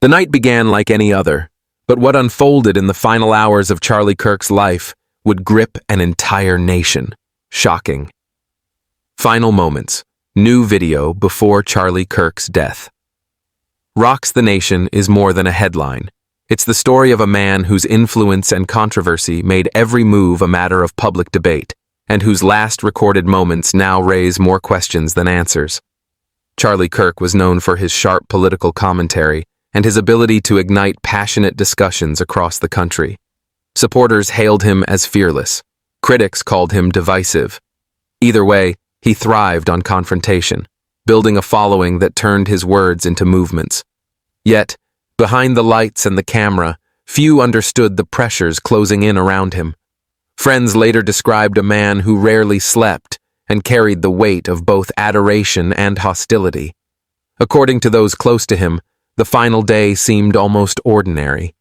The night began like any other, but what unfolded in the final hours of Charlie Kirk's life would grip an entire nation. Shocking. Final moments. New video before Charlie Kirk's death. Rocks the Nation is more than a headline. It's the story of a man whose influence and controversy made every move a matter of public debate, and whose last recorded moments now raise more questions than answers. Charlie Kirk was known for his sharp political commentary and his ability to ignite passionate discussions across the country. Supporters hailed him as fearless. Critics called him divisive. Either way, he thrived on confrontation, building a following that turned his words into movements. Yet, behind the lights and the camera, few understood the pressures closing in around him. Friends later described a man who rarely slept and carried the weight of both adoration and hostility. According to those close to him, the final day seemed almost ordinary.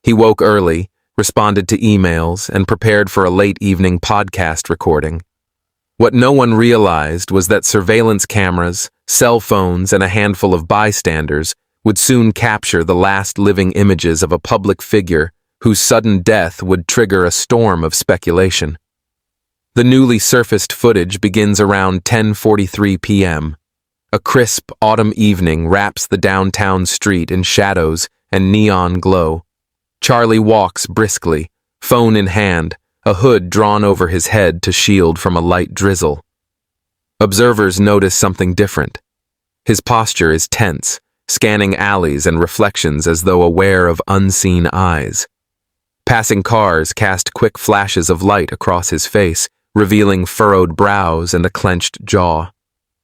He woke early, responded to emails, and prepared for a late evening podcast recording. What no one realized was that surveillance cameras, cell phones, and a handful of bystanders would soon capture the last living images of a public figure whose sudden death would trigger a storm of speculation. The newly surfaced footage begins around 10:43 p.m. A crisp autumn evening wraps the downtown street in shadows and neon glow. Charlie walks briskly, phone in hand, a hood drawn over his head to shield from a light drizzle. Observers notice something different. His posture is tense, scanning alleys and reflections as though aware of unseen eyes. Passing cars cast quick flashes of light across his face, revealing furrowed brows and a clenched jaw.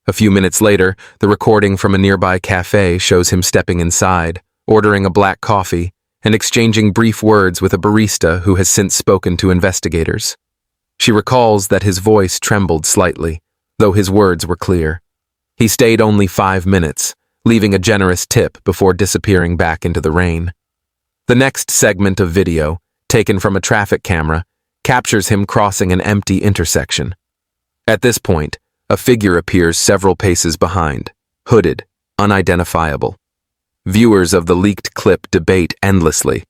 A few minutes later, the recording from a nearby cafe shows him stepping inside, ordering a black coffee, and exchanging brief words with a barista who has since spoken to investigators. She recalls that his voice trembled slightly, though his words were clear. He stayed only 5 minutes, leaving a generous tip before disappearing back into the rain. The next segment of video, taken from a traffic camera, captures him crossing an empty intersection. At this point, a figure appears several paces behind, hooded, unidentifiable. Viewers of the leaked clip debate endlessly.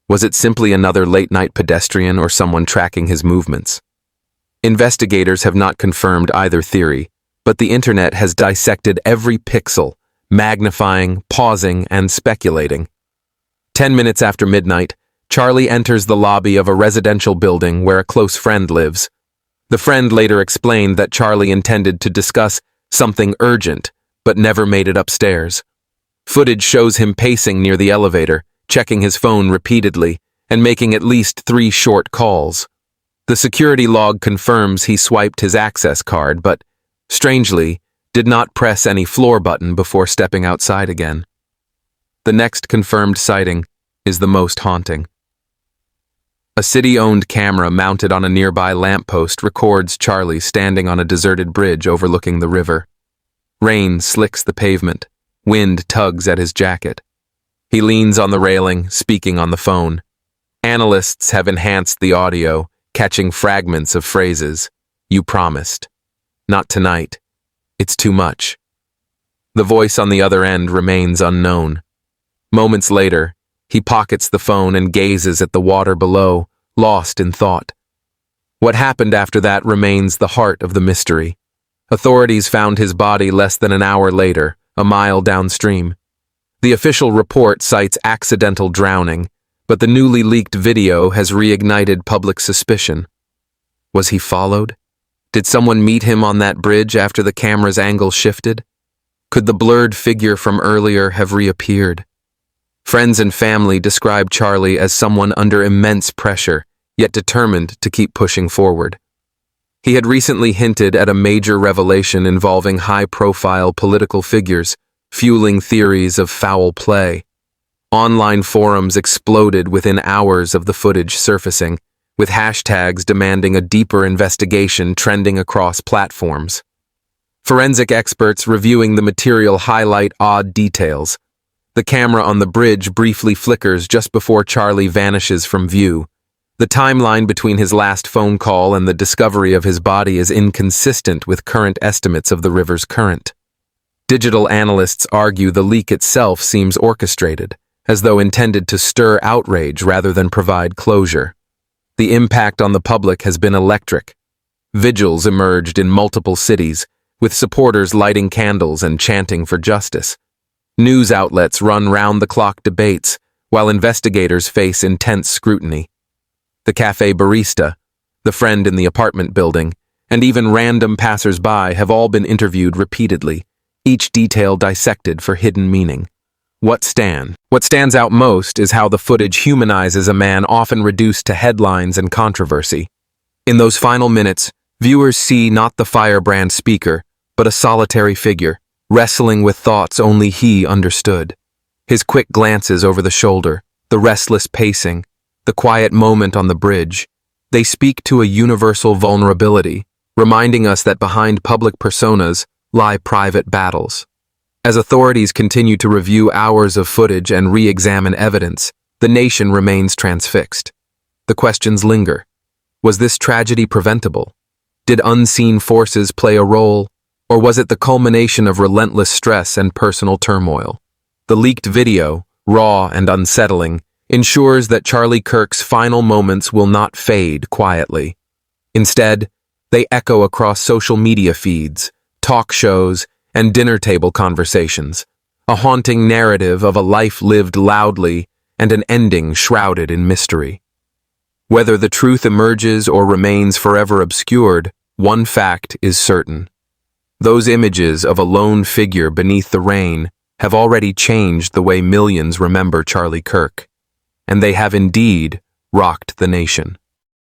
Was it simply another late-night pedestrian or someone tracking his movements? Investigators have not confirmed either theory, but the internet has dissected every pixel, magnifying, pausing, and speculating. 10 minutes after midnight, Charlie enters the lobby of a residential building where a close friend lives. The friend later explained that Charlie intended to discuss something urgent, but never made it upstairs. Footage shows him pacing near the elevator, checking his phone repeatedly, and making at least 3 short calls. The security log confirms he swiped his access card, but, strangely, did not press any floor button before stepping outside again. The next confirmed sighting is the most haunting. A city-owned camera mounted on a nearby lamppost records Charlie standing on a deserted bridge overlooking the river. Rain slicks the pavement. Wind tugs at his jacket. He leans on the railing, speaking on the phone. Analysts have enhanced the audio, catching fragments of phrases. You promised. Not tonight. It's too much. The voice on the other end remains unknown. Moments later, he pockets the phone and gazes at the water below, lost in thought. What happened after that remains the heart of the mystery. Authorities found his body less than an hour later, a mile downstream. The official report cites accidental drowning, but the newly leaked video has reignited public suspicion. Was he followed? Did someone meet him on that bridge after the camera's angle shifted? Could the blurred figure from earlier have reappeared? Friends and family describe Charlie as someone under immense pressure, yet determined to keep pushing forward. He had recently hinted at a major revelation involving high-profile political figures, fueling theories of foul play. Online forums exploded within hours of the footage surfacing, with hashtags demanding a deeper investigation trending across platforms. Forensic experts reviewing the material highlight odd details. The camera on the bridge briefly flickers just before Charlie vanishes from view. The timeline between his last phone call and the discovery of his body is inconsistent with current estimates of the river's current. Digital analysts argue the leak itself seems orchestrated, as though intended to stir outrage rather than provide closure. The impact on the public has been electric. Vigils emerged in multiple cities, with supporters lighting candles and chanting for justice. News outlets run round-the-clock debates, while investigators face intense scrutiny. The cafe barista, the friend in the apartment building, and even random passers-by have all been interviewed repeatedly, each detail dissected for hidden meaning. What stands out most is how the footage humanizes a man often reduced to headlines and controversy. In those final minutes, viewers see not the firebrand speaker, but a solitary figure, wrestling with thoughts only he understood. His quick glances over the shoulder, the restless pacing, the quiet moment on the bridge, they speak to a universal vulnerability, reminding us that behind public personas lie private battles. As authorities continue to review hours of footage and re-examine evidence, the nation remains transfixed. The questions linger. Was this tragedy preventable? Did unseen forces play a role? Or was it the culmination of relentless stress and personal turmoil? The leaked video, raw and unsettling, ensures that Charlie Kirk's final moments will not fade quietly. Instead, they echo across social media feeds, talk shows, and dinner table conversations, a haunting narrative of a life lived loudly and an ending shrouded in mystery. Whether the truth emerges or remains forever obscured, one fact is certain. Those images of a lone figure beneath the rain have already changed the way millions remember Charlie Kirk, and they have indeed rocked the nation.